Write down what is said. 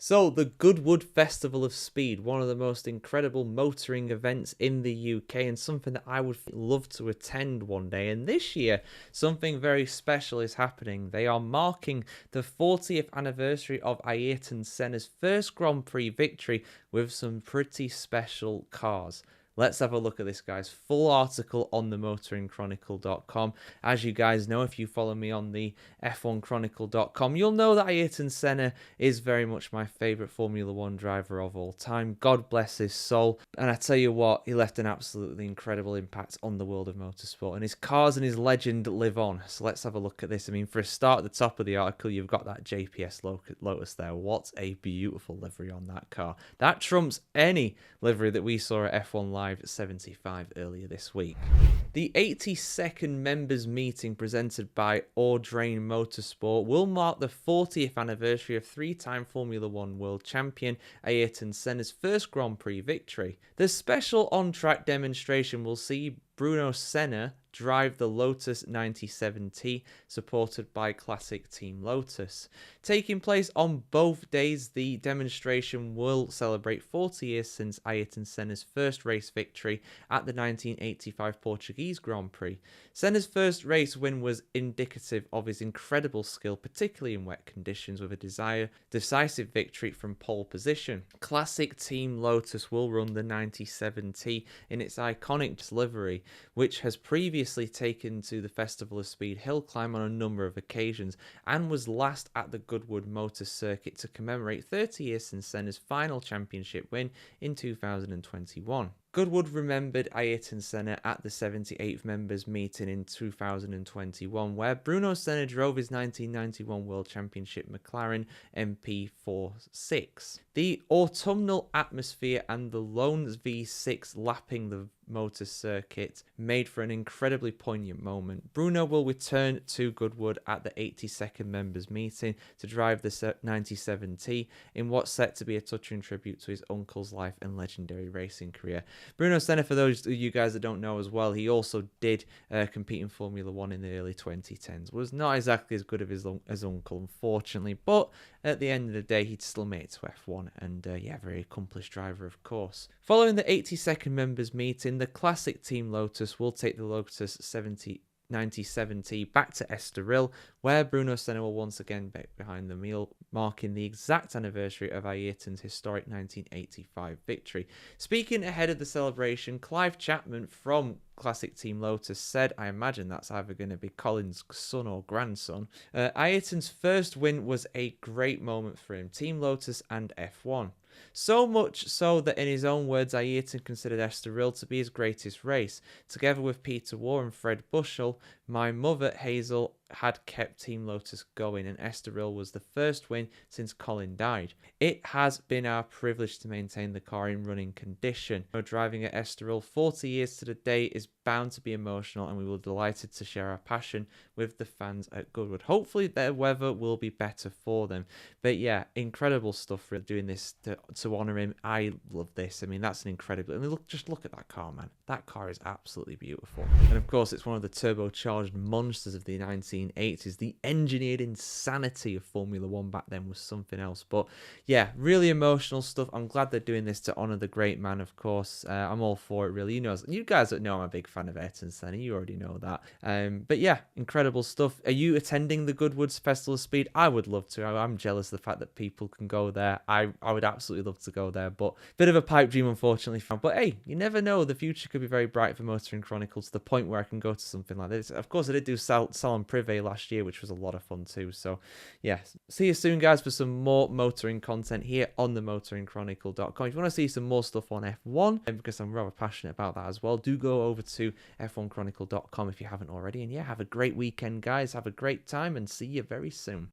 So, the Goodwood Festival of Speed, one of the most incredible motoring events in the UK, and something that I would love to attend one day. And this year, something very special is happening. They are marking the 40th anniversary of Ayrton Senna's first Grand Prix victory with some pretty special cars. Let's have a look at this, guys. Full article on the motoringchronicle.com. As you guys know, if you follow me on the f1chronicle.com, you'll know that Ayrton Senna is very much my favourite Formula One driver of all time. God bless his soul. And I tell you what, he left an absolutely incredible impact on the world of motorsport. And his cars and his legend live on. So let's have a look at this. I mean, for a start, at the top of the article, you've got that JPS Lotus there. What a beautiful livery on that car. That trumps any livery that we saw at F1 Live at 75 earlier this week. The 82nd members meeting presented by Audrain Motorsport will mark the 40th anniversary of three-time Formula One world champion Ayrton Senna's first Grand Prix victory. The special on-track demonstration will see Bruno Senna drive the Lotus 97T, supported by Classic Team Lotus. Taking place on both days, the demonstration will celebrate 40 years since Ayrton Senna's first race victory at the 1985 Portuguese Grand Prix. Senna's first race win was indicative of his incredible skill, particularly in wet conditions, with a decisive victory from pole position. Classic Team Lotus will run the 97T in its iconic livery, which has previously taken to the Festival of Speed hill climb on a number of occasions, and was last at the Goodwood Motor Circuit to commemorate 30 years since Senna's final championship win in 2021. Goodwood remembered Ayrton Senna at the 78th members meeting in 2021, where Bruno Senna drove his 1991 World Championship McLaren MP46. The autumnal atmosphere and the lone V6 lapping the motor circuit made for an incredibly poignant moment. Bruno will return to Goodwood at the 82nd members meeting to drive the 97T in what's set to be a touching tribute to his uncle's life and legendary racing career. Bruno Senna, for those of you guys that don't know as well, he also did compete in Formula One in the early 2010s. Was not exactly as good as uncle, unfortunately, but at the end of the day, he'd still made it to F1, and yeah, very accomplished driver, of course. Following the 82nd members meeting, the Classic Team Lotus will take the Lotus 97T back to Estoril, where Bruno Senna will once again be behind the wheel, marking the exact anniversary of Ayrton's historic 1985 victory. Speaking ahead of the celebration, Clive Chapman from Classic Team Lotus said, I imagine that's either going to be Colin's son or grandson, Ayrton's first win was a great moment for him, Team Lotus and F1. So much so that in his own words, Ayrton considered Estoril to be his greatest race. Together with Peter Waugh and Fred Bushell, my mother Hazel had kept Team Lotus going, and Estoril was the first win since Colin died. It has been our privilege to maintain the car in running condition. Driving at Estoril 40 years to the day is bound to be emotional, and we were delighted to share our passion with the fans at Goodwood. Hopefully their weather will be better for them. But yeah, incredible stuff for doing this to honour him. I love this. I mean, that's an incredible... I mean, just look at that car, man. That car is absolutely beautiful. And of course, it's one of the turbocharged monsters of the 1980s. The engineered insanity of Formula One back then was something else. But yeah, really emotional stuff. I'm glad they're doing this to honour the great man, of course. I'm all for it, really. You guys that know I'm a big fan of Ayrton Senna. You already know that. But yeah, incredible stuff. Are you attending the Goodwood Festival of Speed? I would love to. I'm jealous of the fact that people can go there. I would absolutely love to go there, but bit of a pipe dream, unfortunately. But hey, you never know. The future could be very bright for Motoring Chronicles, to the point where I can go to something like this. Of course, I did do Salon Privé last year, which was a lot of fun too. So yeah, see you soon, guys, for some more motoring content here on the motoringchronicle.com. If you want to see some more stuff on F1, because I'm rather passionate about that as well, do go over to f1chronicle.com if you haven't already. And yeah, have a great weekend, guys. Have a great time, and see you very soon.